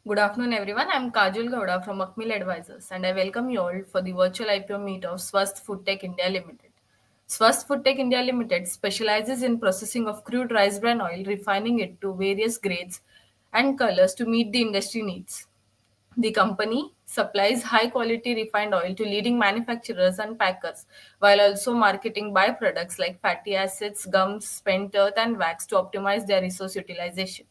Good afternoon, everyone. I'm Kajul Gowda from Macmill Advisors, and I welcome you all for the virtual IPO meet of Swasth Food Tech India Limited. Swasth Food Tech India Limited specializes in processing of crude rice bran oil, refining it to various grades and colors to meet the industry needs. The company supplies high quality refined oil to leading manufacturers and packers while also marketing byproducts like fatty acids, gums, spent earth, and wax to optimize their resource utilization.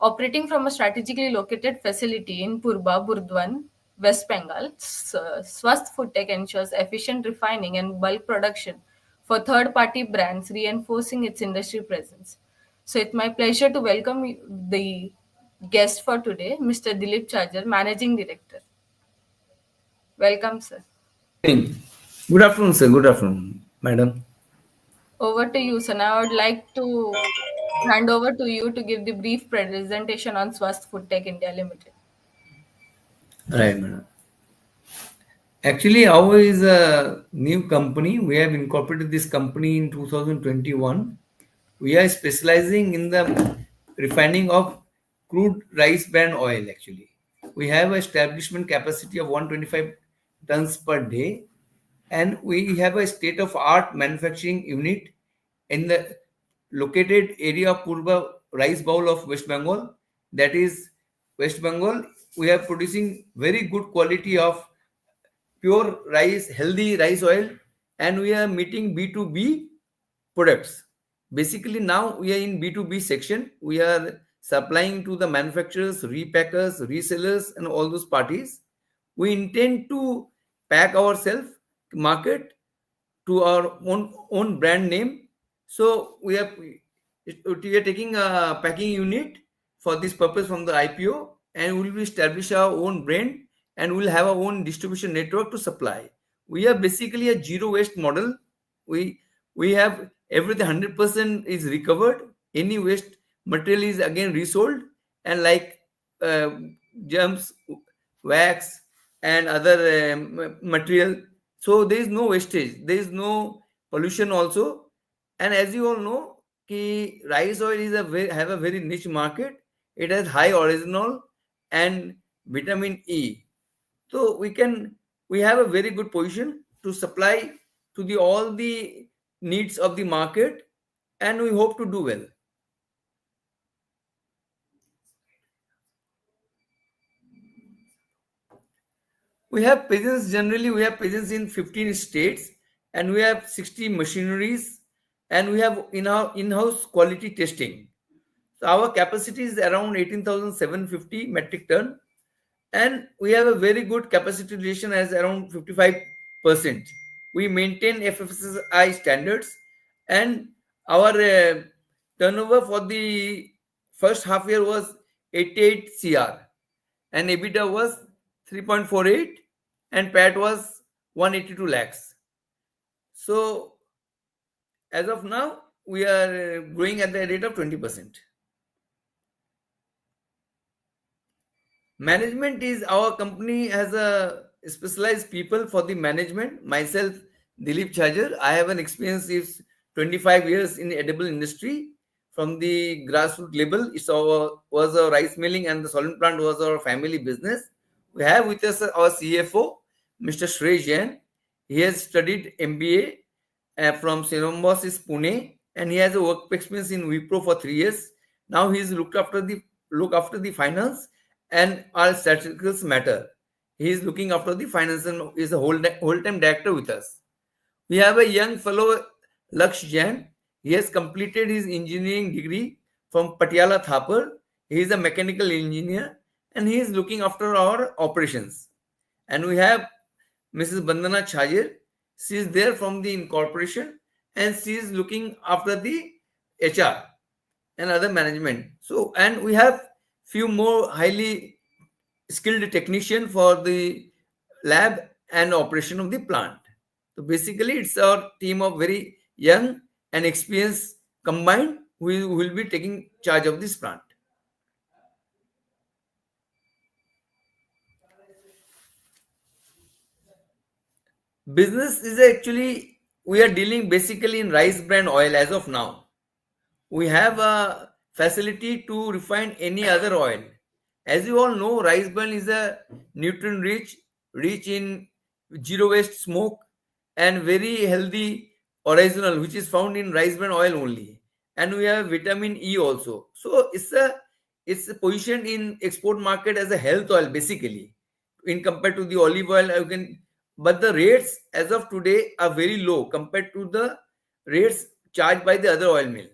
Operating from a strategically located facility in Purba, Burdwan, West Bengal, Swasth Food Tech ensures efficient refining and bulk production for third party brands, reinforcing its industry presence. So it's my pleasure to welcome the guest for today, Mr. Dilip Charger, Managing Director. Welcome, sir. Evening. Good afternoon, sir. Good afternoon, madam. Over to you, sir. Now I would like to hand over to you to give the brief presentation on Swasth Food Tech India Limited. Right, madam. Actually, our is a new company. We have incorporated this company in 2021. We are specializing in the refining of crude rice bran oil. Actually, we have a establishment capacity of 125 tons per day, and we have a state of art manufacturing unit in the located area of Purba rice bowl of West Bengal. That is West Bengal. We are producing very good quality of pure rice, healthy rice oil, and we are meeting B2B products. Basically, now we are in B2B section. We are supplying to the manufacturers, repackers, resellers, and all those parties. We intend to pack ourselves, market to our own brand name. So we are taking a packing unit for this purpose from the IPO, and we will establish our own brand, and we'll have our own distribution network to supply. We are basically a zero waste model. We have everything 100% is recovered. Any waste material is again resold, and like uh, germs, wax, and other material. So there is no wastage. There is no pollution also. And as you all know, rice oil is have a very niche market. It has high original and vitamin E. So we have a very good position to supply to the all the needs of the market, and we hope to do well. We have presence in 15 states, and we have 60 machineries, and we have in our in-house quality testing. So our capacity is around 18,750 metric ton, and we have a very good capacity utilization as around 55%. We maintain FSSI standards, and our turnover for the first half year was 88 CR, and EBITDA was 3.48, and PAT was 182 lakhs. So as of now, we are growing at the rate of 20%. Management is our company has a specialized people for the management. Myself, Dilip Chajar, I have an experience is 25 years in the edible industry from the grassroots level. Was a rice milling, and the solvent plant was our family business. We have with us our CFO, Mr. Shrey Jain. He has studied MBA from Symbiosis Pune, and he has a work experience in Wipro for 3 years. Now he is look after the finance and all statistics matter. He is looking after the finance and is a whole time director with us. We have a young fellow, Laksh Jain. He has completed his engineering degree from Patiala Thapar. He is a mechanical engineer, and he is looking after our operations. And we have Mrs. Bandana Chajir. She is there from the incorporation, and she is looking after the HR and other management. So, and we have few more highly skilled technician for the lab and operation of the plant. So basically, it's our team of very young and experienced combined who will be taking charge of this plant. Business is actually we are dealing basically in rice bran oil as of now. We have a facility to refine any other oil, As you all know, rice bran is a nutrient rich in zero waste smoke and very healthy original, which is found in rice bran oil only. And we have vitamin E also. So it's positioned in export market as a health oil basically. In compared to the olive oil, you can, but the rates as of today are very low compared to the rates charged by the other oil mill.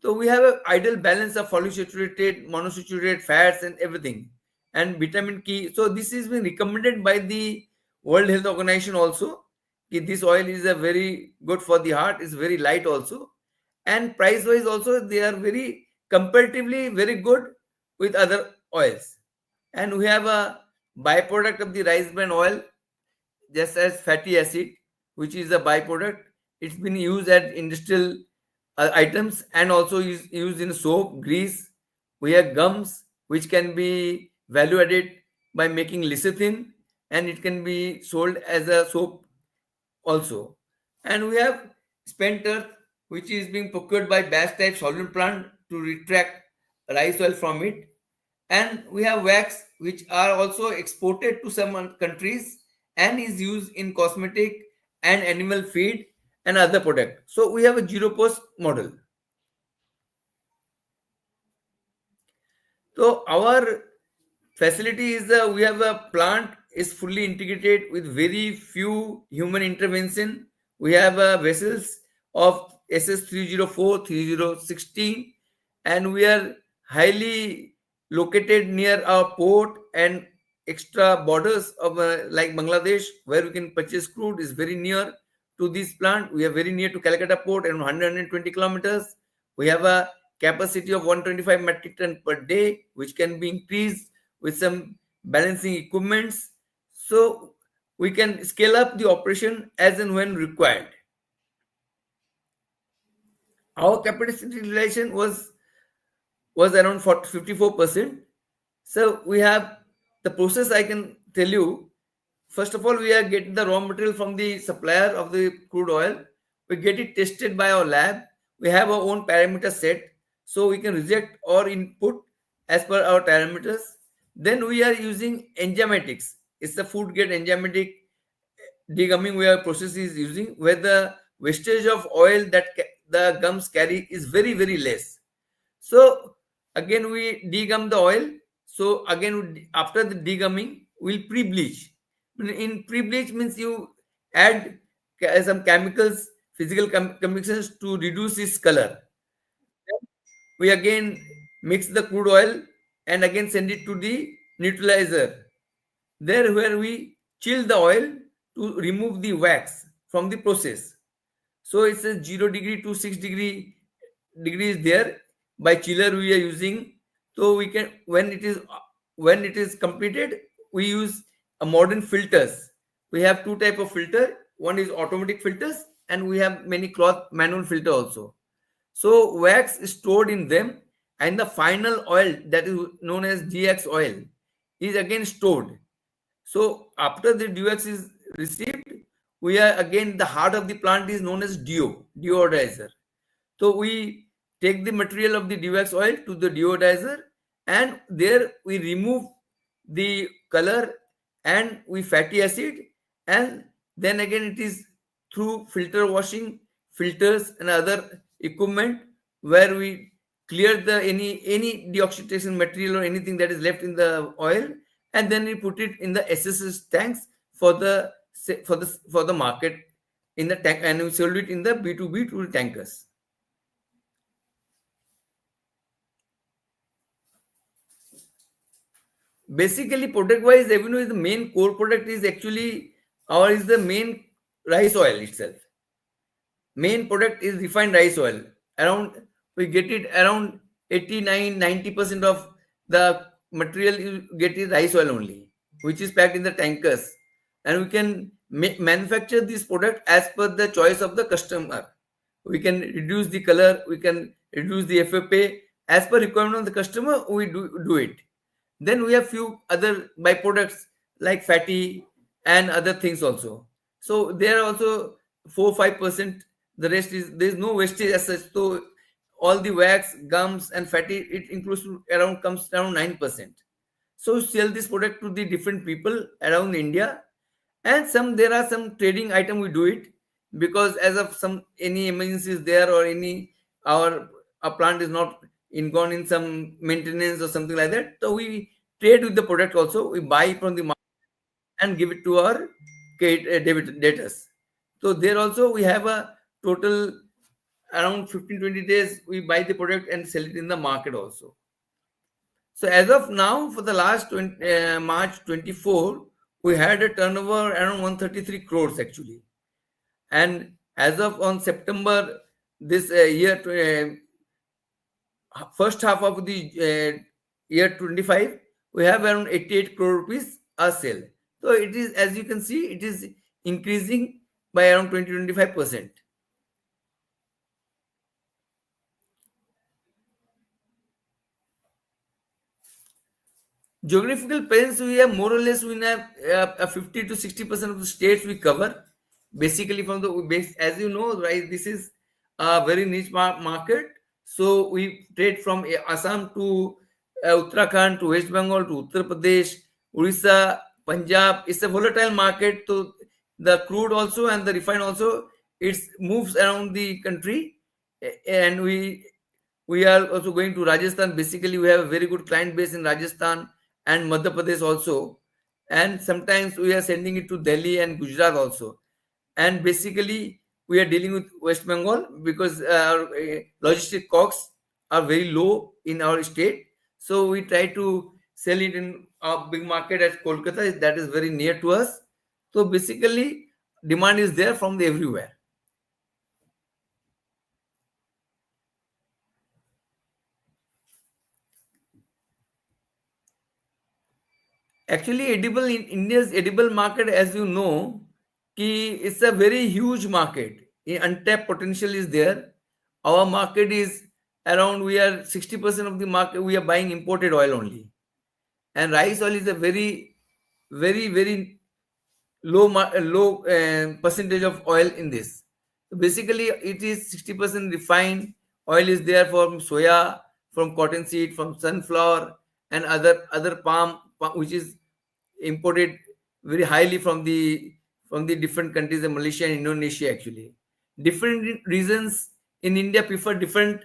So we have an ideal balance of polysaturated, monosaturated fats and everything, and vitamin K. So this is been recommended by the World Health Organization also. This oil is a very good for the heart. It's very light also, and price wise also they are very comparatively very good with other oils. And we have a byproduct of the rice bran oil just as fatty acid, which is a byproduct. It's been used as industrial items and also is used in soap, grease. We have gums, which can be value added by making lecithin, and it can be sold as a soap also. And we have spent earth, which is being procured by batch type solvent plant to retract rice oil from it. And we have wax, which are also exported to some countries and is used in cosmetic and animal feed and other product. So we have a zero post model. So our facility is we have a plant is fully integrated with very few human intervention. We have vessels of SS304, 3016, and we are highly located near our port and extra borders of like Bangladesh, where we can purchase crude is very near to this plant. We are very near to Calcutta port and 120 kilometers. We have a capacity of 125 metric ton per day, which can be increased with some balancing equipments. So we can scale up the operation as and when required. Our capacity utilization was around 54%. So we have the process I can tell you. First of all, we are getting the raw material from the supplier of the crude oil. We get it tested by our lab. We have our own parameter set, so we can reject or input as per our parameters. Then we are using enzymatics. It's the food grade enzymatic degumming where process is using, where the wastage of oil that the gums carry is very less. So again we degum the oil. So again after the degumming we'll pre-bleach. In pre-bleach means you add some chemicals, physical chemicals to reduce its color. We again mix the crude oil and again send it to the neutralizer. There where we chill the oil to remove the wax from the process. So it's a 0 degree to 6 degree degrees there. By chiller we are using. So we can when it is completed, we use a modern filters. We have two type of filter. One is automatic filters, and we have many cloth manual filter also. So wax is stored in them, and the final oil that is known as DX oil is again stored. So after the DX is received, we are again the heart of the plant is known as deodoizer. So we take the material of the dewax oil to the deodoizer, and there we remove the color and we fatty acid, and then again it is through filter washing, filters and other equipment where we clear the any deoxidation material or anything that is left in the oil, and then we put it in the SSS tanks for the market in the tank, and we sold it in the B2B to tankers. Basically product wise revenue is the main core product is actually our is the main rice oil itself. Main product is refined rice oil. Around we get it around 89-90% of the material you get is rice oil only, which is packed in the tankers, and we can manufacture this product as per the choice of the customer. We can reduce the color, we can reduce the FFA as per requirement of the customer. We do it. Then we have few other byproducts like fatty and other things also. So there are also 4-5%. The rest is there is no wastage as such. So all the wax, gums, and fatty it includes around comes around 9%. So sell this product to the different people around India, and some there are some trading item we do it because as of some any emergency is there or any our plant is not in gone in some maintenance or something like that. So we trade with the product also. We buy from the market and give it to our debit debtors. So there also we have a total around 15-20 days we buy the product and sell it in the market also. So as of now, for the last March 24, we had a turnover around 133 crores actually. And as of on September this year, first half of the year 25, we have around 88 crore rupees a sale. So it is, as you can see, it is increasing by around 20-25%. Geographical presence, we have more or less we have 50 to 60% of the states we cover. Basically, from the base, as you know, right, this is a very niche market. So we trade from Assam to Uttarakhand to West Bengal to Uttar Pradesh, Orissa, Punjab. It's a volatile market. So the crude also and the refined also it moves around the country, and we are also going to Rajasthan. Basically, we have a very good client base in Rajasthan and Madhya Pradesh also. And sometimes we are sending it to Delhi and Gujarat also. And basically, we are dealing with West Bengal because our logistic costs are very low in our state. So we try to sell it in a big market at Kolkata that is very near to us. So basically, demand is there from the everywhere. Actually, edible in India's edible market, as you know, it's a very huge market. Untapped potential is there. Our market is around we are 60% of the market. We are buying imported oil only, and rice oil is a very low percentage of oil in this. So basically, it is 60% refined oil is there from soya, from cottonseed, from sunflower, and other which is imported very highly from the different countries, Malaysia and Indonesia actually. Different regions in India prefer different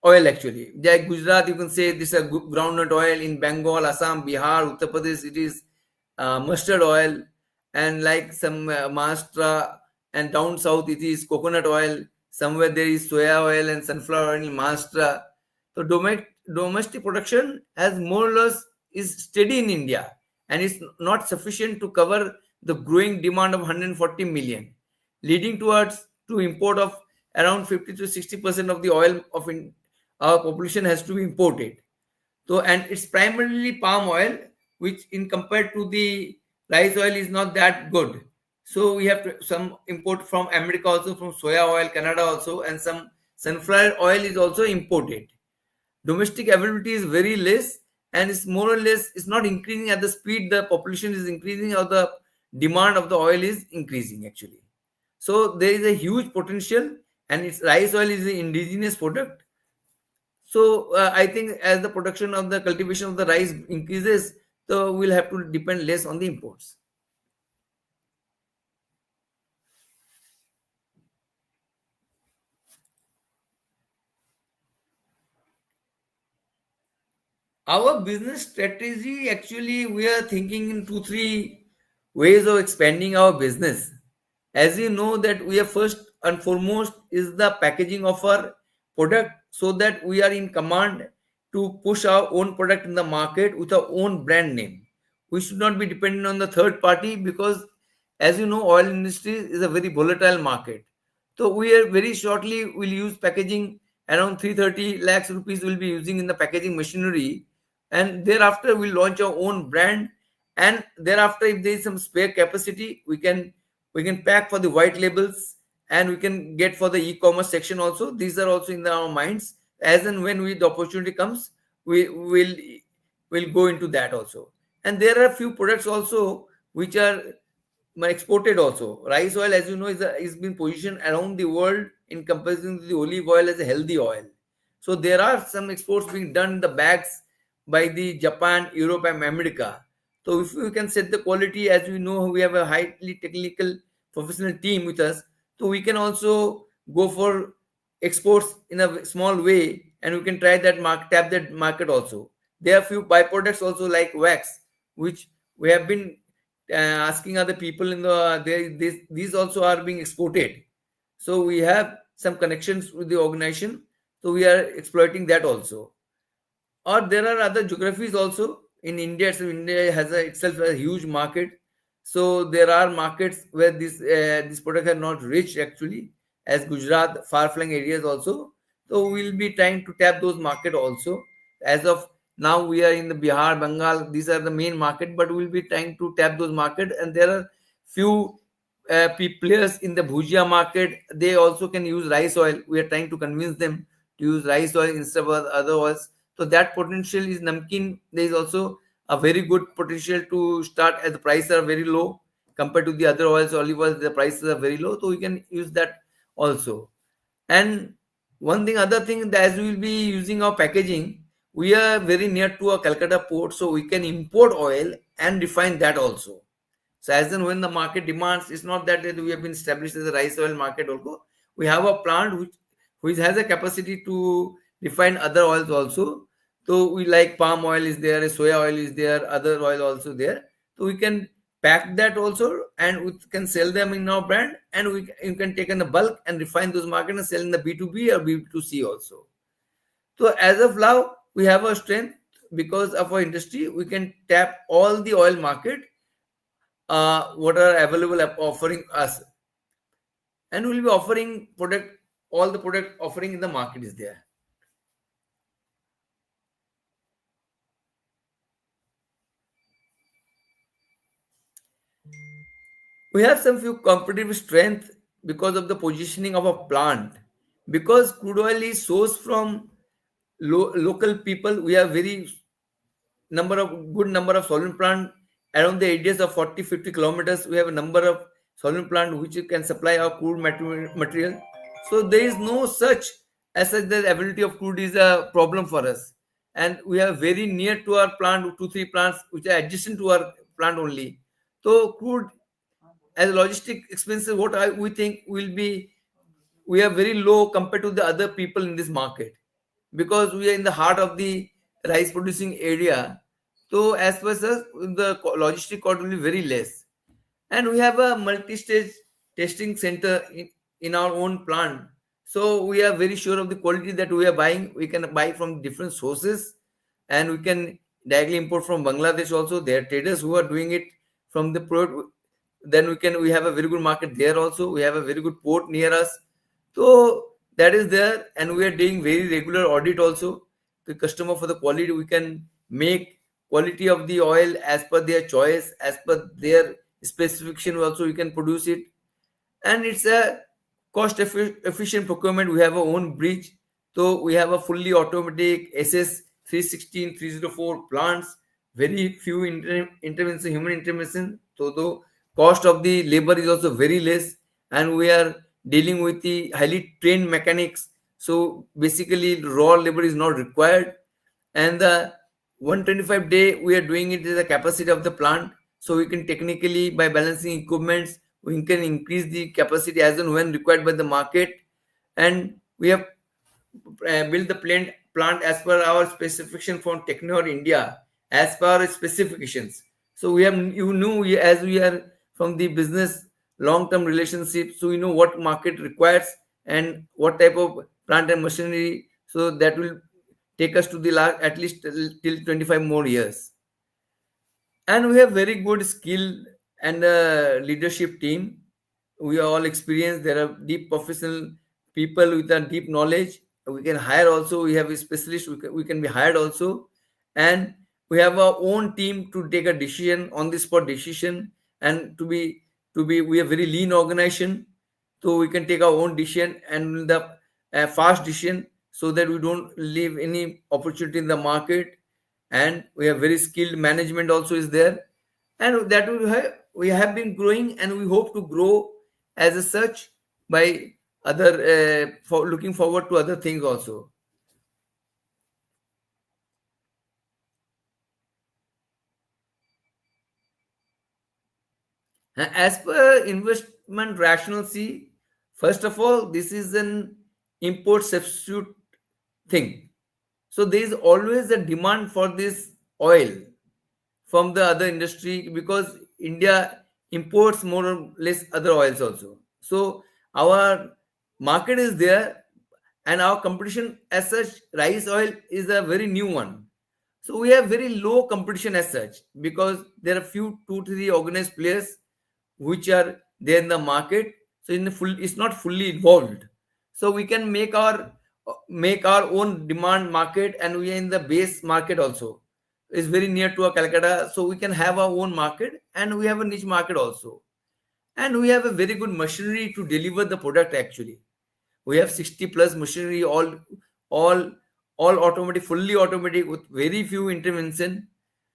oil actually. Like Gujarat, you can say this is a groundnut oil. In Bengal, Assam, Bihar, Uttar Pradesh, it is mustard oil, and like some Maharashtra and down south, it is coconut oil. Somewhere there is soya oil and sunflower oil in Maharashtra. So domestic production has more or less is steady in India, and it's not sufficient to cover the growing demand of 140 million, leading towards to import of around 50 to 60% of the oil our population has to be imported. So, and it's primarily palm oil, which in compared to the rice oil is not that good. So we have some import from America also, from soya oil, Canada also, and some sunflower oil is also imported. Domestic availability is very less, and it's more or less it's not increasing at the speed the population is increasing or the demand of the oil is increasing actually. So there is a huge potential, and its rice oil is an indigenous product. So I think as the production of the cultivation of the rice increases, so we'll have to depend less on the imports. Our business strategy actually we are thinking in 2 3 ways of expanding our business. As you know that we are first and foremost is the packaging of our product so that we are in command to push our own product in the market with our own brand name. We should not be dependent on the third party because as you know oil industry is a very volatile market. So we are very shortly will use packaging around 330 lakhs rupees will be using in the packaging machinery, and thereafter we'll launch our own brand, and thereafter if there is some spare capacity we can pack for the white labels, and we can get for the e-commerce section also. These are also in our minds. As and when the opportunity comes, we will go into that also. And there are a few products also which are exported also. Rice oil, as you know, is been positioned around the world in comparison to the olive oil as a healthy oil. So there are some exports being done in the bags by the Japan, Europe, and America. So if we can set the quality, as we know, we have a highly technical professional team with us, so we can also go for exports in a small way, and we can try that market, tap that market also. There are few byproducts also like wax, which we have been asking other people in the these also are being exported. So we have some connections with the organization, so we are exploiting that also. Or there are other geographies also in India. So India has itself a huge market. So there are markets where this product has not reached actually, as Gujarat, far-flung areas also. So we'll be trying to tap those market also. As of now, we are in the Bihar, Bengal. These are the main market, but we'll be trying to tap those market. And there are few players in the Bhujia market. They also can use rice oil. We are trying to convince them to use rice oil instead of other oils. So that potential is namkeen. There is also a very good potential to start as the prices are very low compared to the other oils, olive oils. The prices are very low, so we can use that also. And one thing, other thing, that as we will be using our packaging, we are very near to a Calcutta port, so we can import oil and refine that also. So as and when the market demands, it's not that we have been established as a rice oil market also. We have a plant which has a capacity to refine other oils also. So we like palm oil is there, soya oil is there, other oil also there. So we can pack that also, and we can sell them in our brand, and you can take in the bulk and refine those market and sell in the B2B or B2C also. So as of now, we have a strength because of our industry. We can tap all the oil market what are available offering us, and we'll be offering product, all the product offering in the market is there. We have some few competitive strength because of the positioning of a plant. Because crude oil is sourced from local people, we have very good number of solvent plant around the radius of 40-50 kilometers. We have a number of solvent plant which can supply our crude material. So there is no such as such the availability of crude is a problem for us. And we are very near to our plant, 2-3 plants which are adjacent to our plant only. So crude as logistic expenses, we think will be, we are very low compared to the other people in this market, because we are in the heart of the rice producing area. So as per us, the logistic cost will be very less. And we have a multi-stage testing center in our own plant. So we are very sure of the quality that we are buying. We can buy from different sources, and we can directly import from Bangladesh also. There are traders who are doing it from the product. Then we have a very good market there also. We have a very good port near us. So that is there, and we are doing very regular audit also. The customer for the quality, we can make quality of the oil as per their choice, as per their specification also we can produce it. And it's a efficient procurement. We have our own bridge, so we have a fully automatic SS 316 304 plants, very few intervention, human intervention. So the cost of the labor is also very less, and we are dealing with the highly trained mechanics. So basically raw labor is not required. And the 125 day we are doing it is the capacity of the plant. So we can technically, by balancing equipments, we can increase the capacity as and when required by the market. And we have built the plant as per our specification from Technor India, as per our specifications. So we have, as we are from the business long term relationship, so we know what market requires and what type of plant and machinery. So that will take us to the last at least till 25 more years. And we have very good skill and leadership team. We are all experienced. There are deep professional people with a deep knowledge. We can hire also. We have a specialist. We can be hired also. And we have our own team to take a decision, on the spot decision. And we are very lean organization, so we can take our own decision and the fast decision, so that we don't leave any opportunity in the market. And we have very skilled management also is there. And that we have been growing, and we hope to grow as a such by other for looking forward to other things also. As per investment rationale, see, first of all, this is an import substitute thing. So there is always a demand for this oil from the other industry because India imports more or less other oils also. So our market is there, and our competition as such, rice oil is a very new one. So we have very low competition as such because there are few two three organized players which are there in the market. So in the full, it's not fully involved. So we can make our own demand market, and we are in the base market also. It's very near to a Calcutta, so we can have our own market, and we have a niche market also. And we have a very good machinery to deliver the product actually. We have 60 plus machinery, all all automatic, fully automatic with very few intervention.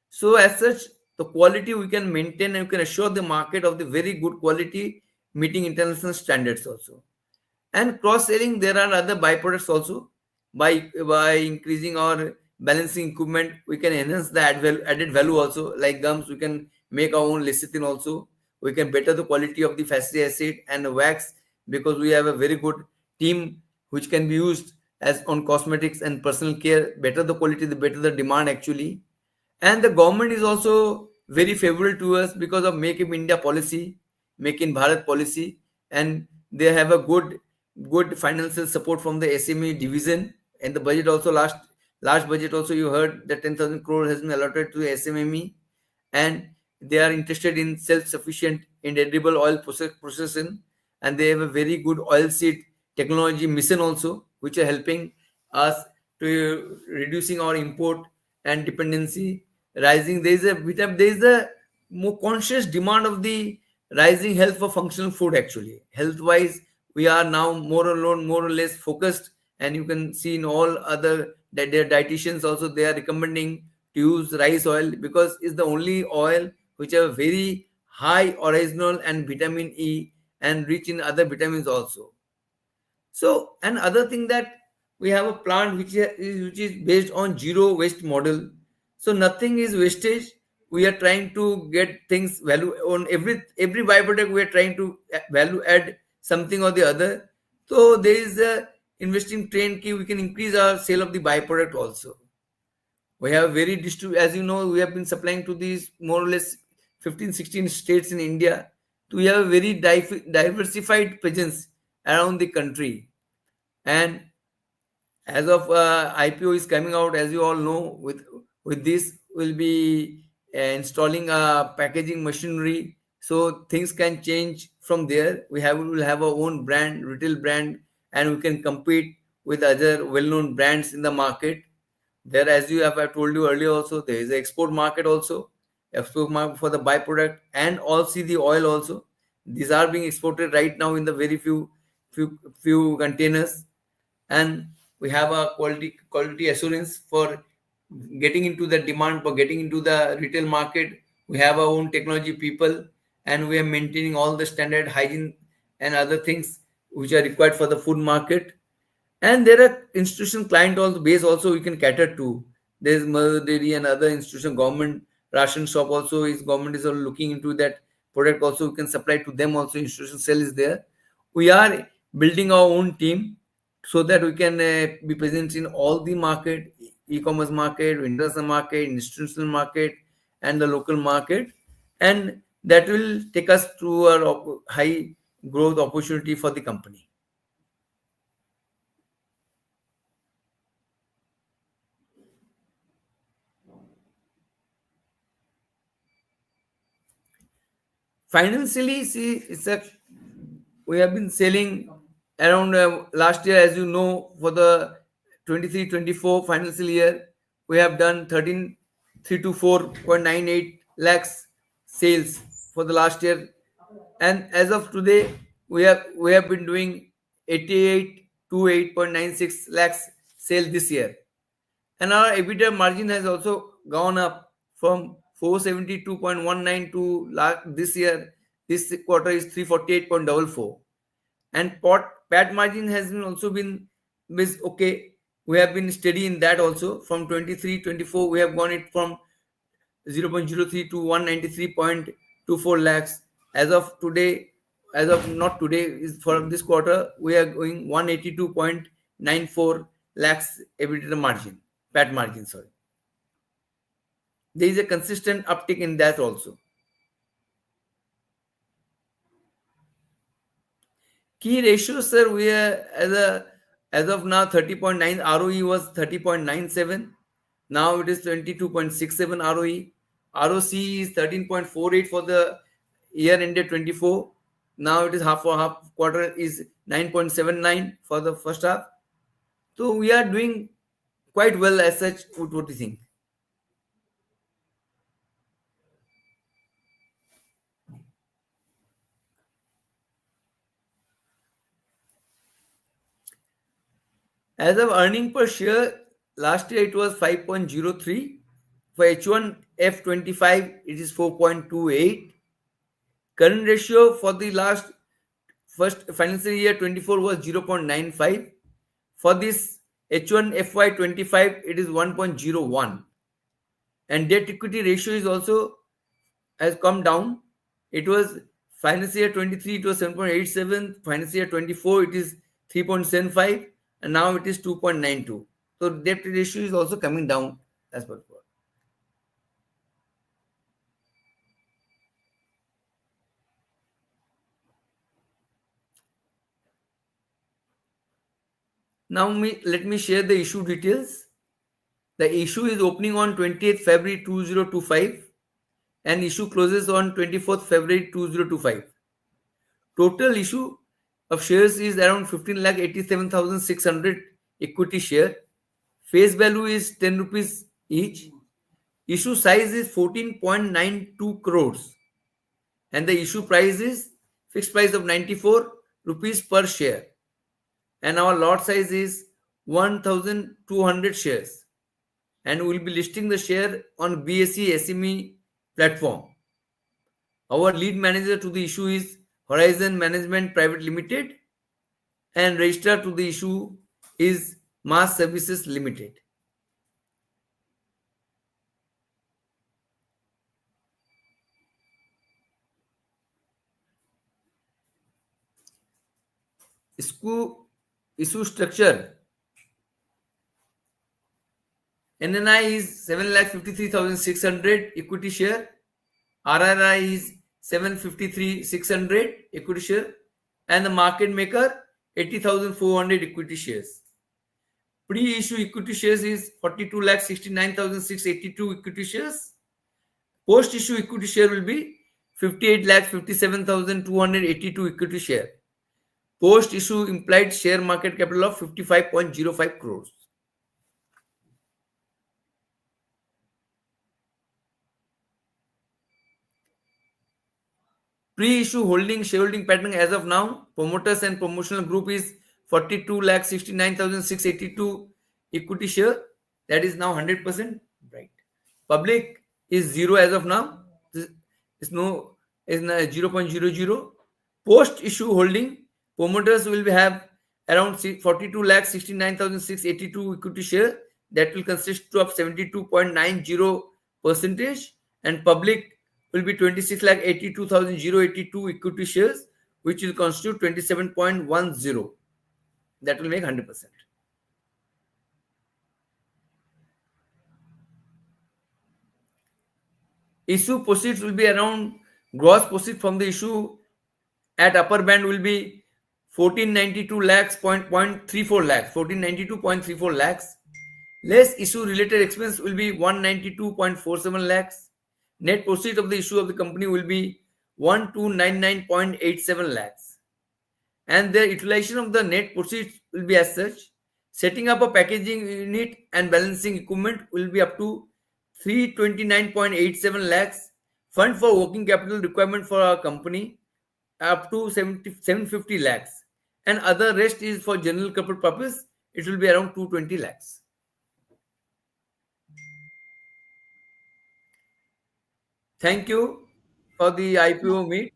So as such, the quality we can maintain, and we can assure the market of the very good quality meeting international standards also. And cross selling, there are other byproducts also. By increasing our balancing equipment, we can enhance the added value also. Like gums, we can make our own lecithin also. We can better the quality of the fatty acid and the wax, because we have a very good team which can be used as on cosmetics and personal care. Better the quality, the better the demand actually. And the government is also very favorable to us because of Make in India policy, Make in Bharat policy, and they have a good financial support from the SME division. And the budget also, last budget also, you heard that 10,000 crore has been allotted to SMME, and they are interested in self-sufficient in edible oil processing, and they have a very good oil seed technology mission also, which are helping us to reducing our import and dependency rising. There is a more conscious demand of the rising health for functional food actually. Health wise, we are now more or less focused, and you can see in all other that their dietitians also, they are recommending to use rice oil because it's the only oil which have very high original and vitamin E, and rich in other vitamins also. So, and other thing that we have a plant which is based on zero waste model. So nothing is wastage. We are trying to get things value on every byproduct. We are trying to value add something or the other. So there is a investing trend key. We can increase our sale of the byproduct also. We have very as you know, we have been supplying to these more or less 15, 16 states in India. So we have a very diversified presence around the country. And as of IPO is coming out, as you all know, with this we'll be installing a packaging machinery, so things can change from there. Will have our own brand, retail brand, and we can compete with other well-known brands in the market. There, as you have I told you earlier, also there is an export market also, export market for the byproduct, and also the oil also. These are being exported right now in the very few containers. And we have a quality assurance for getting into the demand, for getting into the retail market. We have our own technology people, and we are maintaining all the standard hygiene and other things which are required for the food market. And there are institution client also base also we can cater to. There's mother dairy and other institution, government ration shop also is, government is also looking into that product also, we can supply to them also. Institution sale is there. We are building our own team so that we can be present in all the market, e-commerce market, international market, institutional market, and the local market. And that will take us to a high growth opportunity for the company. Financially, see, we have been selling around last year, as you know, for the 23-24 financial year, we have done 13,324.98 lakhs sales for the last year. And as of today, we have been doing 88 to 8.96 lakhs sale this year. And our EBITDA margin has also gone up from 472.19 to this year. This quarter is 348.44. And PAT margin has been also been okay. We have been steady in that also. From 23-24, we have gone it from 0.03 to 193.24 lakhs. As of today, as of not today, is for this quarter, we are going 182.94 lakhs EBITDA margin, PAT margin, sorry. There is a consistent uptick in that also. Key ratios, sir, we are as of now 30.9 ROE was 30.97. Now it is 22.67 ROE. ROC is 13.48 for the year ended 24. Now it is half for half quarter is 9.79 for the first half. So we are doing quite well as such. What do you think? As of earning per share, last year it was 5.03. For H1 F25, it is 4.28. Current ratio for the last first financial year 24 was 0.95. For this H1 FY25, it is 1.01. And debt equity ratio is also has come down. It was financial year 23, it was 7.87. Financial year 24, it is 3.75. And now it is 2.92. So debt ratio is also coming down as per. Now let me share the issue details. The issue is opening on 20th February 2025 and issue closes on 24th February 2025. Total issue of shares is around 15,87,600 equity share. Face value is 10 rupees each. Issue size is 14.92 crores and the issue price is fixed price of 94 rupees per share. And our lot size is 1,200 shares. And we will be listing the share on BSE SME platform. Our lead manager to the issue is Horizon Management Private Limited and registrar to the issue is Mass Services Limited. Issue structure. NNI is 7,53,600 equity share. RRI is 753,600 equity share. And the market maker 80,400 equity shares. Pre-issue equity shares is 42,69,682 equity shares. Post-issue equity share will be 58,57,282 equity share. Post-issue implied share market capital of 55.05 crores. Pre-issue shareholding pattern as of now, promoters and promotional group is 42,69,682 equity share. That is now 100%. Right. Public is 0 as of now. Is 0.00. Post-issue holding, promoters will have around 42,69,682 equity share. That will consist of 72.90% and public will be 26,82,082 equity shares, which will constitute 27.10. That will make 100%. Issue proceeds will be around gross proceeds from the issue at upper band will be 1492 lakhs point 0.34 lakhs 1492.34 lakhs. Less issue related expense will be 192.47 lakhs. Net proceeds of the issue of the company will be 1299.87 lakhs. And the utilization of the net proceeds will be as such. Setting up a packaging unit and balancing equipment will be up to 329.87 lakhs. Fund for working capital requirement for our company up to 750 lakhs. And other rest is for general corporate purpose. It will be around 220 lakhs. Thank you for the IPO meet.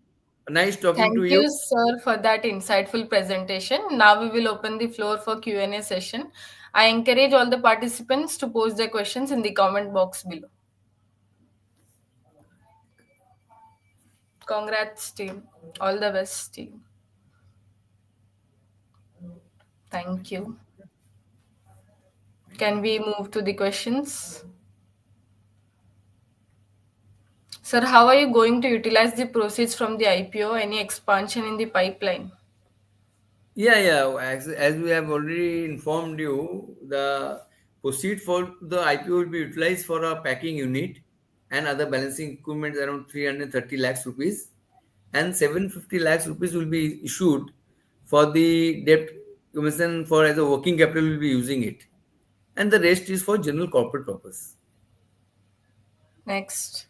Nice talking to Thank you. you, sir, for that insightful presentation. Now we will open the floor for Q&A session. I encourage all the participants to post their questions in the comment box below. Congrats, team. All the best, team. Thank you. Thank Can you. we move to the questions? Sir, how are you going to utilize the proceeds from the IPO? Any expansion in the pipeline? Yeah, yeah. As we have already informed you, the proceed for the IPO will be utilized for a packing unit and other balancing equipment around 330 lakhs rupees, and 750 lakhs rupees will be issued for the debt commission for as a working capital will be using it, and the rest is for general corporate purpose. Next.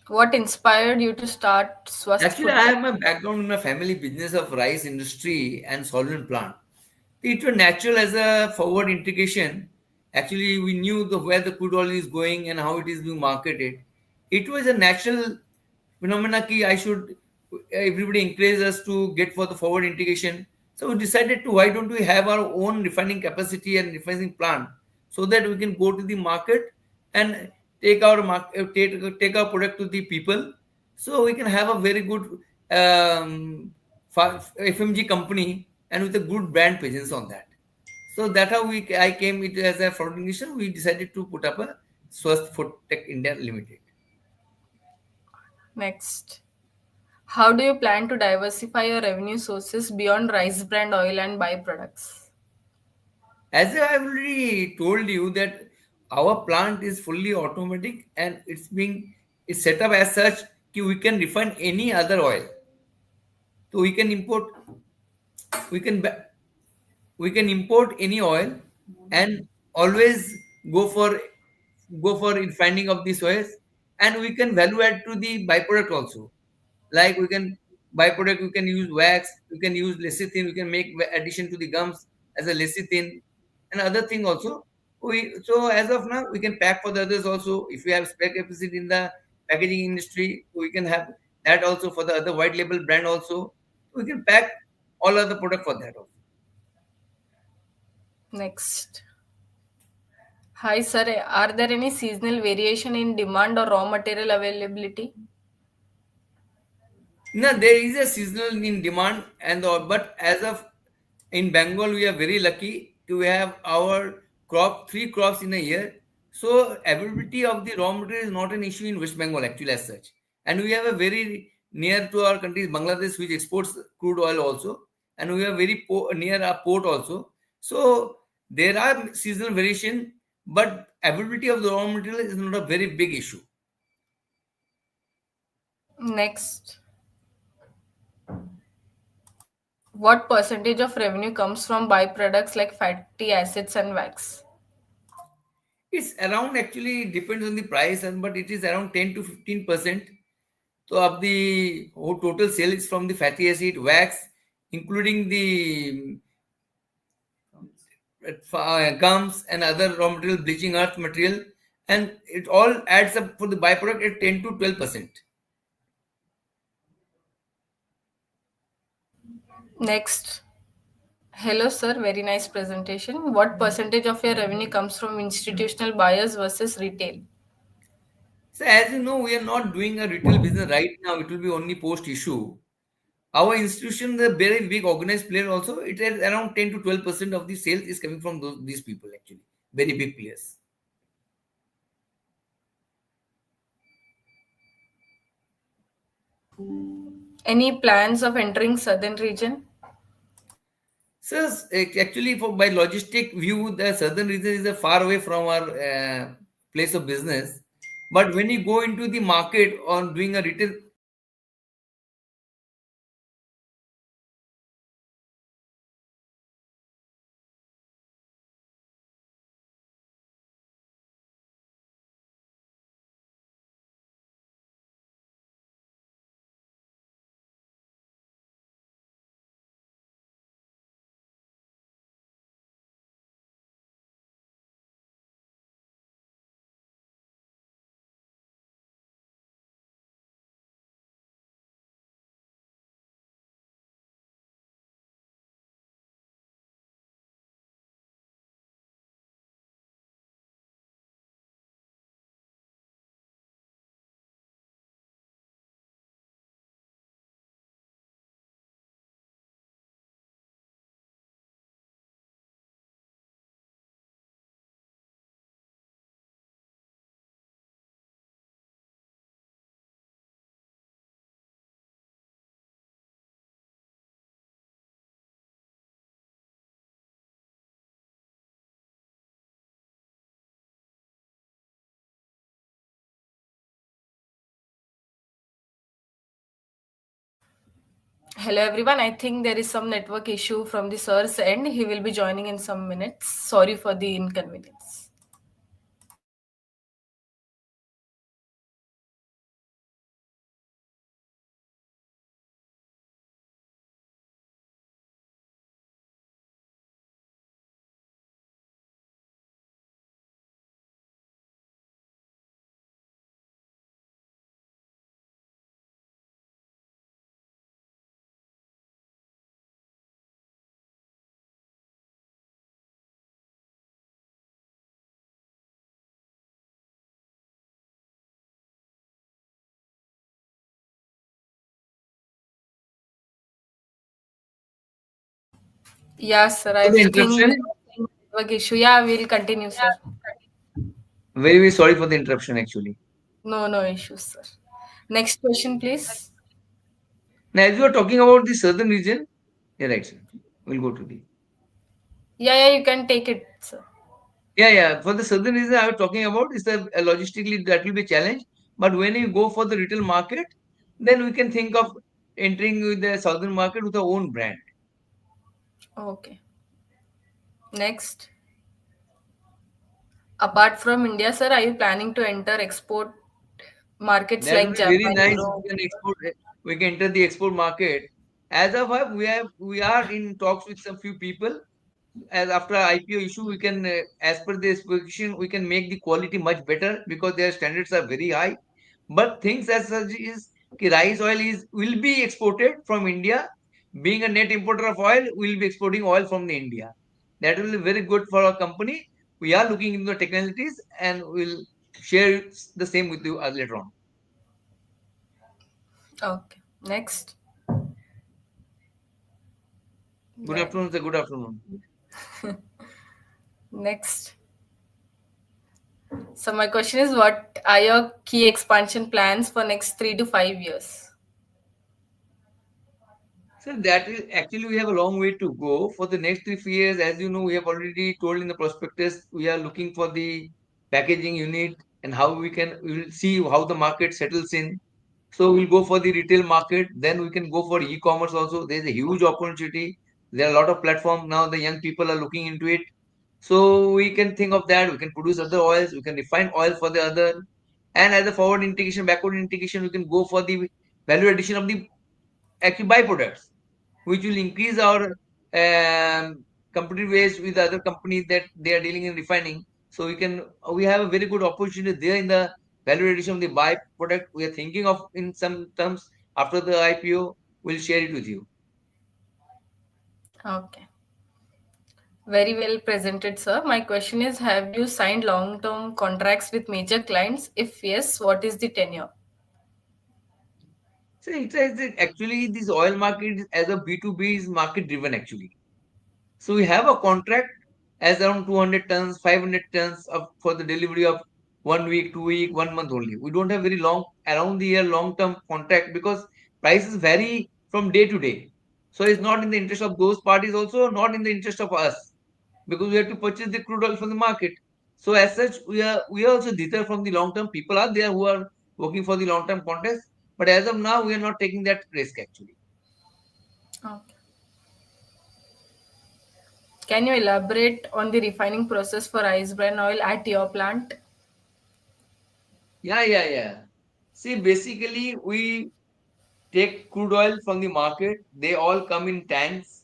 What inspired you to start Swasth Actually, Food I Tech? have my background in my family business of rice industry and solvent plant. It was natural as a forward integration. Actually, we knew where the crude oil is going and how it is being marketed. It was a natural phenomena ki I should everybody encouraged us to get for the forward integration. So we decided to why don't we have our own refining capacity and refining plant so that we can go to the market and take our product to the people, so we can have a very good FMG company and with a good brand presence on that. So that how we I came it as a foundation. We decided to put up a Swasth Food Tech India Limited. Next. How do you plan to diversify your revenue sources beyond rice brand oil and byproducts? As I have already told you that our plant is fully automatic and it's set up as such that we can refine any other oil. So we can ba- we can import any oil and always go for refining of these oils, and we can value add to the byproduct also. Like we can byproduct, we can use wax, we can use lecithin, we can make addition to the gums as a lecithin and other thing also. So as of now we can pack for the others also. If we have spare capacity in the packaging industry, we can have that also for the other white label brand also. We can pack all other product for that also. Next. Hi, sir. Are there any seasonal variation in demand or raw material availability? No, there is a seasonal in demand, and but as of in Bengal, we are very lucky to have our three crops in a year. So availability of the raw material is not an issue in West Bengal actually as such. And we have a very near to our country is Bangladesh, which exports crude oil also, and we are very near our port also. So there are seasonal variation, but availability of the raw material is not a very big issue. Next. What percentage of revenue comes from byproducts like fatty acids and wax? It's around actually depends on the price, and but it is around 10 to 15%. So of the whole total sale is from the fatty acid, wax, including the gums and other raw material, bleaching earth material, and it all adds up for the byproduct at 10 to 12%. Next. Hello, sir. Very nice presentation. What percentage of your revenue comes from institutional buyers versus retail? So as you know, we are not doing a retail business right now. It will be only post issue. Our institution, the very big organized player also, it has around 10 to 12% of the sales is coming from these people actually. Very big players. Any plans of entering southern region? So actually, for by logistic view, the southern region is a far away from our place of business. But when you go into the market on doing a retail Hello everyone. I think there is some network issue from the sir's end. He will be joining in some minutes. Sorry for the inconvenience. Yeah, sir. For the I think interruption, network issue. Yeah, we'll continue, sir. very, very sorry for the interruption actually. No, no issues, sir. Next question, please. Now, as you are talking about the southern region, yeah, right, sir. We'll go to the. Yeah, yeah, you can take it, sir. Yeah, yeah. For the southern region, I was talking about is the logistically that will be a challenge. But when you go for the retail market, then we can think of entering with the southern market with our own brand. Okay. Next. Apart from India, sir, are you planning to enter export markets That would like be very Japan, nice. Europe? We can export. We can enter the export market. As of now, we are in talks with some few people. As after IPO issue, we can, as per the specification, we can make the quality much better because their standards are very high. But things as such is कि rice oil is will be exported from India. Being a net importer of oil, we will be exporting oil from the India. That will be very good for our company. We are looking into the technicalities and we'll share the same with you later on. Okay. Next. Good Yeah. afternoon, sir. Good afternoon. Next. So my question is, what are your key expansion plans for next 3 to 5 years? So that is actually we have a long way to go for the next 3 years. As you know, we have already told in the prospectus we are looking for the packaging unit and how we will see how the market settles in. So we'll go for the retail market. Then we can go for e-commerce also. There's a huge opportunity. There are a lot of platforms now. The young people are looking into it. So we can think of that. We can produce other oils. We can refine oil for the other. And as a forward integration, backward integration, we can go for the value addition of the actual byproducts, which will increase our competitive edge with other companies that they are dealing in refining. So we have a very good opportunity there in the value addition of the byproduct. We are thinking of in some terms after the IPO. We'll share it with you. Okay. Very well presented, sir. My question is, have you signed long-term contracts with major clients? If yes, what is the tenure? So it says that actually this oil market as a B2B is market driven actually. So we have a contract as around 200 tons, 500 tons for the delivery of 1 week, 2 week, 1 month only. We don't have very long, around the year long term contract because prices vary from day to day. So it's not in the interest of those parties also, not in the interest of us because we have to purchase the crude oil from the market. So as such, we are also deter from the long term. People are there who are working for the long term contracts, but as of now, we are not taking that risk actually. Okay. Can you elaborate on the refining process for rice bran oil at your plant? Yeah, yeah, yeah. See, basically, we take crude oil from the market. They all come in tanks.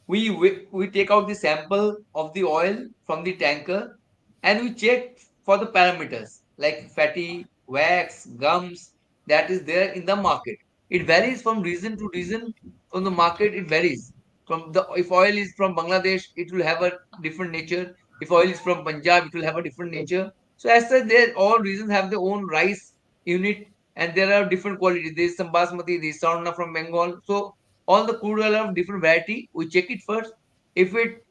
We take out the sample of the oil from the tanker and we check for the parameters like fatty, wax, gums that is there in the market. It varies from region to region. From the market, it varies. From the if oil is from Bangladesh, it will have a different nature. If oil is from Punjab, it will have a different nature. So as such, there all regions have their own rice unit and there are different qualities. There is some basmati, there is Sarna from Bengal. So all the crude oil of different variety, we check it first. If it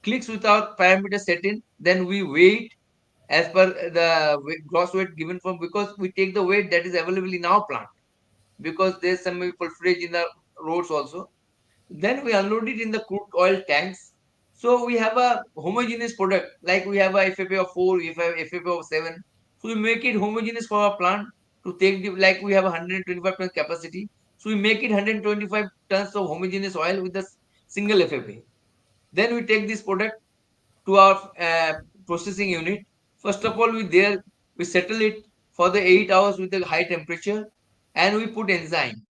clicks with our parameter set in, then we weight as per the gross weight given from because we take the weight that is available in our plant because there's some footage in the roads also. Then we unload it in the crude oil tanks. So we have a homogeneous product like we have a FFA of 4, we have a FFA of 7. So we make it homogeneous for our plant to take the like we have a 125 ton capacity. So we make it 125 tons of homogeneous oil with a single FFA. Then we take this product to our processing unit. First of all, we settle it for the 8 hours with a high temperature, and we put enzyme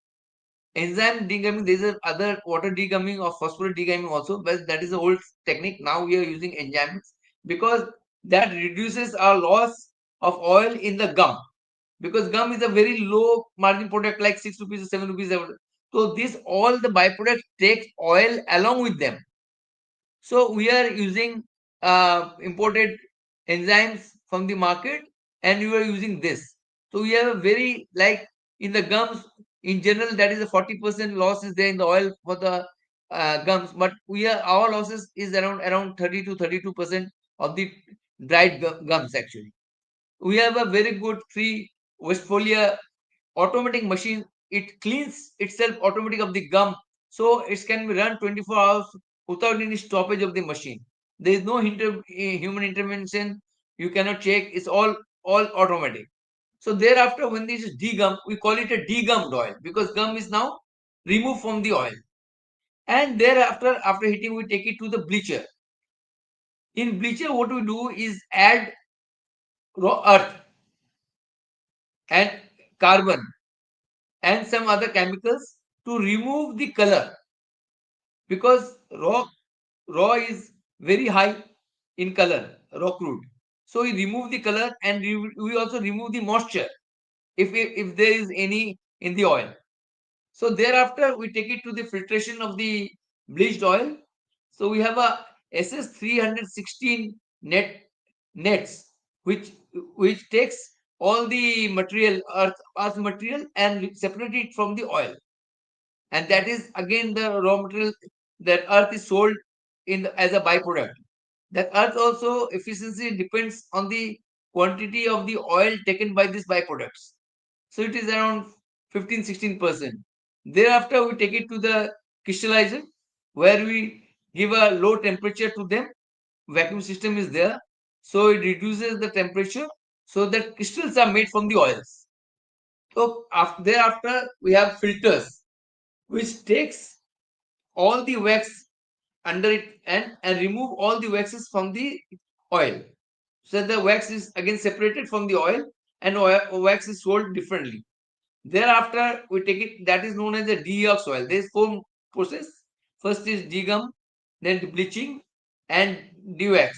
degumming. There is a other water degumming or phosphorus degumming also, but that is the old technique. Now we are using enzymes because that reduces our loss of oil in the gum, because gum is a very low margin product, like 6 rupees or 7 rupees. So this all the byproducts takes oil along with them. So we are using imported enzymes from the market, and we are using this. So we have a very, like, in the gums in general, that is a 40% loss is there in the oil for the gums, but our losses is around 30 to 32% of the dried gums actually. We have a very good free Westphalia automatic machine. It cleans itself automatic of the gum, so it can be run 24 hours without any stoppage of the machine. There is no human intervention. You cannot check. It's all automatic. So thereafter, when this is degum, we call it a degummed oil, because gum is now removed from the oil. And thereafter, after heating, we take it to the bleacher. In bleacher, what we do is add raw earth and carbon and some other chemicals to remove the color, because raw is very high in color, raw crude. So we remove the color, and we also remove the moisture if there is any in the oil. So thereafter we take it to the filtration of the bleached oil. So we have a SS 316 nets, which takes all the material, earth material, and separate it from the oil. And that is again the raw material that earth is sold as a byproduct. That earth also efficiency depends on the quantity of the oil taken by these byproducts. So it is around 15-16%. Thereafter, we take it to the crystallizer, where we give a low temperature to them. Vacuum system is there, so it reduces the temperature, so that crystals are made from the oils. So thereafter, we have filters, which takes all the wax under it, and remove all the waxes from the oil. So the wax is again separated from the oil, and wax is sold differently. Thereafter, we take it, that is known as the deox oil. There is four process. First is degum, then the bleaching, and dewax.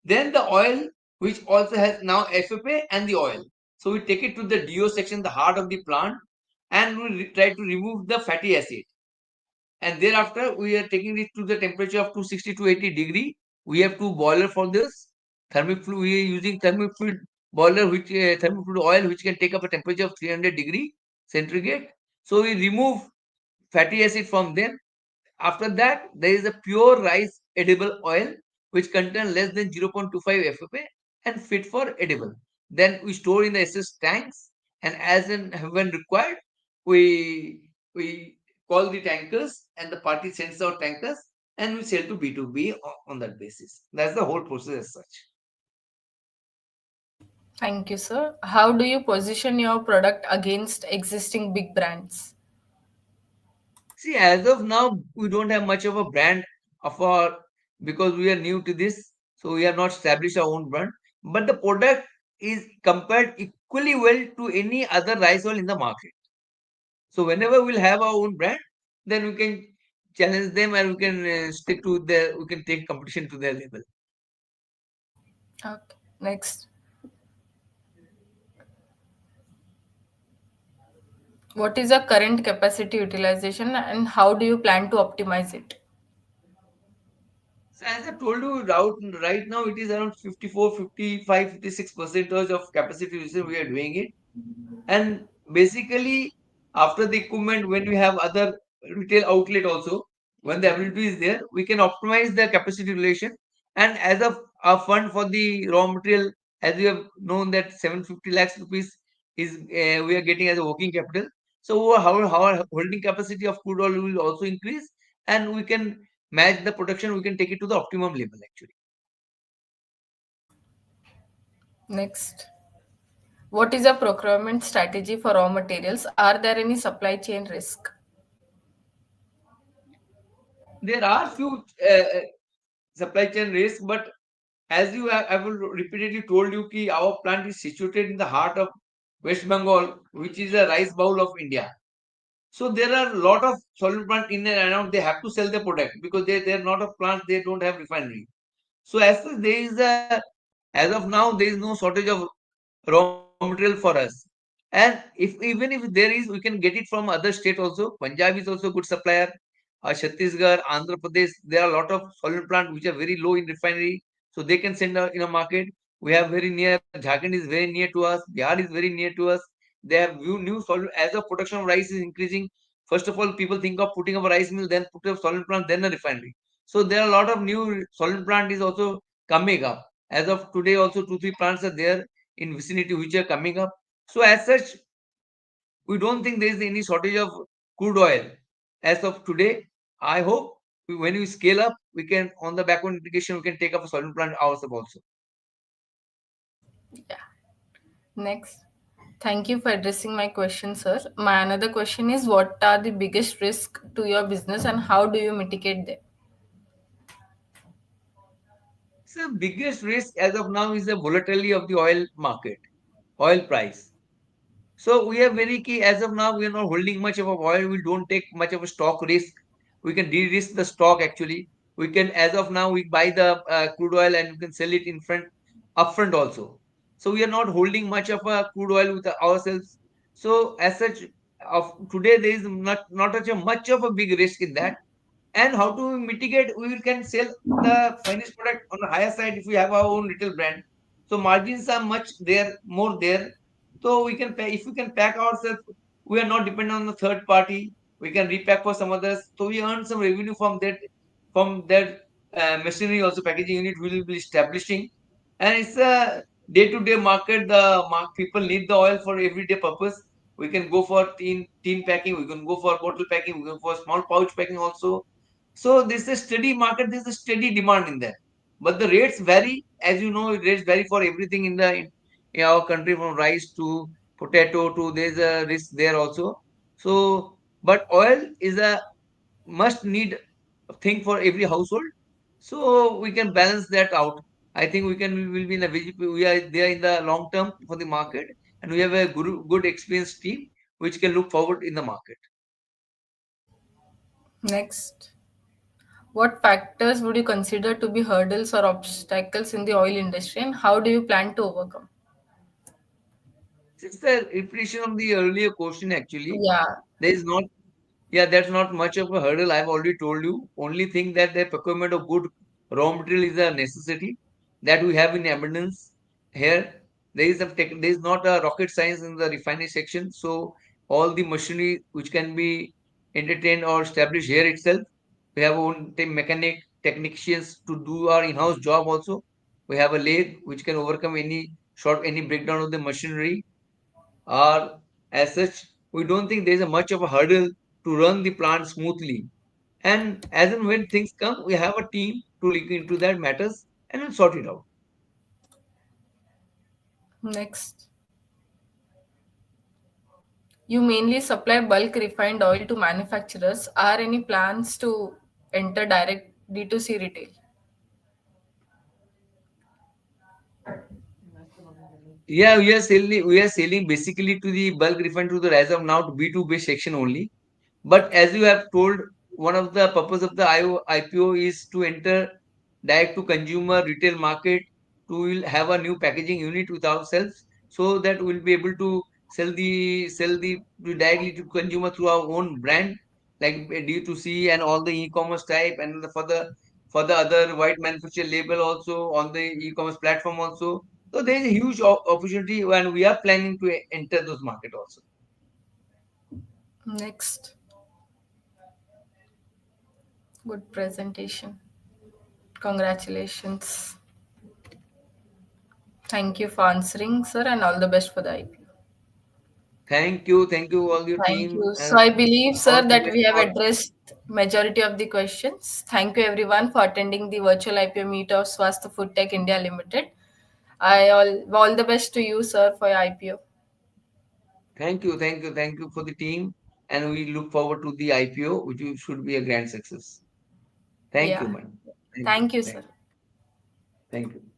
Then the oil, which also has now FFA and the oil. So we take it to the deo section, the heart of the plant, and we try to remove the fatty acid. And thereafter, we are taking it to the temperature of 260 to 80 degree. We have two boiler for this. Thermic fluid, we are using thermic fluid boiler, which thermic fluid oil, which can take up a temperature of 300 degree centigrade. So we remove fatty acid from them. After that, there is a pure rice edible oil, which contains less than 0.25 FFA and fit for edible. Then we store in the SS tanks, and as and when required, we call the tankers, and the party sends out tankers, and we sell to B2B on that basis. That's the whole process as such. Thank you, sir. How do you position your product against existing big brands? See, as of now, we don't have much of a brand of our, because we are new to this, so we have not established our own brand. But the product is compared equally well to any other rice oil in the market. So whenever we'll have our own brand, then we can challenge them, and we can we can take competition to their level. Okay. Next. What is your current capacity utilization and how do you plan to optimize it? So as I told you, right now it is around 54, 55, 56% of capacity usage we are doing it. And basically, after the equipment, when we have other retail outlet also, when the ability is there, we can optimize the capacity relation. And as of a fund for the raw material, as we have known that 750 lakhs rupees is we are getting as a working capital. So our holding capacity of crude oil will also increase, and we can match the production. We can take it to the optimum level actually. Next. What is a procurement strategy for raw materials? Are there any supply chain risk? There are few supply chain risks, but as I will repeatedly told you, ki our plant is situated in the heart of West Bengal, which is a rice bowl of India. So there are a lot of solvent plant in and around. They have to sell their product because they are not of plants. They don't have refinery. So as such, as of now, there is no shortage of raw material for us. And if even if there is, we can get it from other state also. Punjab is also a good supplier. Chhattisgarh, Andhra Pradesh, there are a lot of solvent plant which are very low in refinery, so they can send in a market. We have very near Jharkhand is very near to us. Bihar is very near to us. They have new solvent as the production of rice is increasing. First of all, people think of putting up a rice mill, then put a solvent plant, then a refinery. So there are a lot of new solvent plant is also coming up. As of today, also 2 3 plants are there in vicinity which are coming up. So as such, we don't think there is any shortage of crude oil as of today. I hope when we scale up, we can on the backward integration we can take up a solvent plant ourselves also. Yeah. Next. Thank you for addressing my question, sir. My another question is, what are the biggest risks to your business and how do you mitigate them? So biggest risk as of now is the volatility of the oil market, oil price. So we are very key as of now. We are not holding much of a oil. We don't take much of a stock risk. We can de-risk the stock actually. We can as of now we buy the crude oil and we can sell it in front upfront also. So we are not holding much of a crude oil with ourselves. So as such, of today there is not such a much of a big risk in that. And how to mitigate? We can sell the finished product on the higher side if we have our own retail brand. So margins are much there, more there. So we can pay if we can pack ourselves. We are not dependent on the third party. We can repack for some others. So we earn some revenue from that machinery also packaging unit we will be establishing. And it's a day-to-day market. People need the oil for everyday purpose. We can go for tin packing. We can go for bottle packing. We can go for small pouch packing also. So this is a steady market. There's a steady demand in there. But the rates vary, as you know, rates vary for everything in our country from rice to potato to there's a risk there also. So, but oil is a must need thing for every household. So we can balance that out. I think we will be in a we are there in the long term for the market, and we have a good experienced team which can look forward in the market. Next. What factors would you consider to be hurdles or obstacles in the oil industry and how do you plan to overcome? It's the repetition of the earlier question actually. Yeah. There is not Yeah, that's not much of a hurdle. I've already told you. Only thing that the procurement of good raw material is a necessity that we have in abundance here. There is not a rocket science in the refinery section. So all the machinery which can be entertained or established here itself. We have own technicians to do our in-house job also. We have a lathe which can overcome any breakdown of the machinery or as such, we don't think there's a much of a hurdle to run the plant smoothly. And as and when things come, we have a team to look into that matters and we'll sort it out. Next. You mainly supply bulk refined oil to manufacturers. Are any plans to enter direct D2C retail? Yeah, we are selling basically to the bulk refund to the as of now to B2 base section only. But as you have told, one of the purpose of the IPO is to enter direct to consumer retail market. To will have a new packaging unit with ourselves, so that we'll be able to sell the directly to consumer through our own brand, like D2C and all the e-commerce type, and for the other white manufacturer label also on the e-commerce platform also. So there is a huge opportunity, and we are planning to enter those market also. Next. Good presentation. Congratulations. Thank you for answering, sir, and all the best for the IPO. Thank you all your Thank team, you. So and I believe, all sir, the that best we have for addressed majority of the questions. Thank you everyone for attending the virtual IPO meet of Swasth Food Tech India Limited. All the best to you, sir, for your IPO. Thank you for the team, and we look forward to the IPO, which should be a grand success. Thank you, Yeah. man. Thank you, Thank sir. you, thank you.